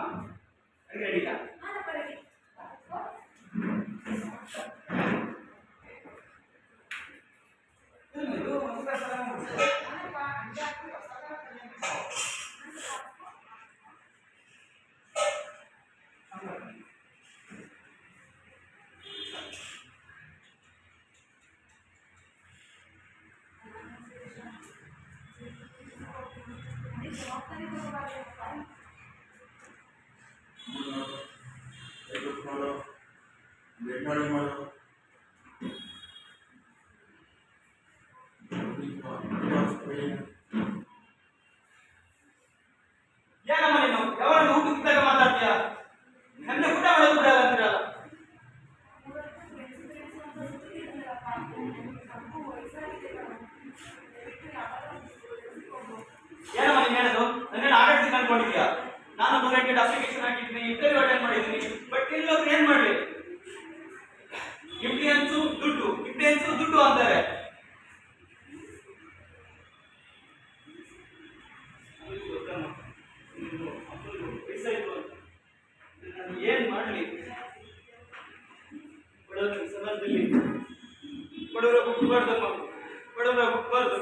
ಅಡಿಗೆ ರೆಡಿಯಾ? ಏನಮ್ಮ ನೀನು ಯಾವಾಗ ಊಟಕ್ಕಿದ್ದಾಗ ಮಾತಾಡ್ತೀಯ? ನನ್ನ ಊಟ ಮಾಡೋದು ಬಿಡಲ್ಲ ಅಂತೀರಲ್ಲ. ಏನಮ್ಮ ನೀನು ಹೇಳೋದು? ನನ್ನ ಆಡಳಿತ ಅನ್ಕೊಂಡಿದ್ಯಾ? ನಾನು 100 ಅಪ್ಲಿಕೇಶನ್ ಹಾಕಿದ್ದೀನಿ, ಇಂಟರ್ವ್ಯೂ ಅಟೆಂಡ್ ಮಾಡಿದ್ದೀನಿ, ಬಟ್ ಇಲ್ಲೊಬ್ರು ಏನ್ ಮಾಡ್ಲಿ? ಇಂಪ್ಲಿಯನ್ಸು ದುಡ್ಡು ಅಂತಾರೆ. ಏನ್ ಮಾಡ್ಲಿ? ಬಡವರ ಸಮಾಜದಲ್ಲಿ ಬಡವರ ಹುಟ್ಟಬಾರ್ದು.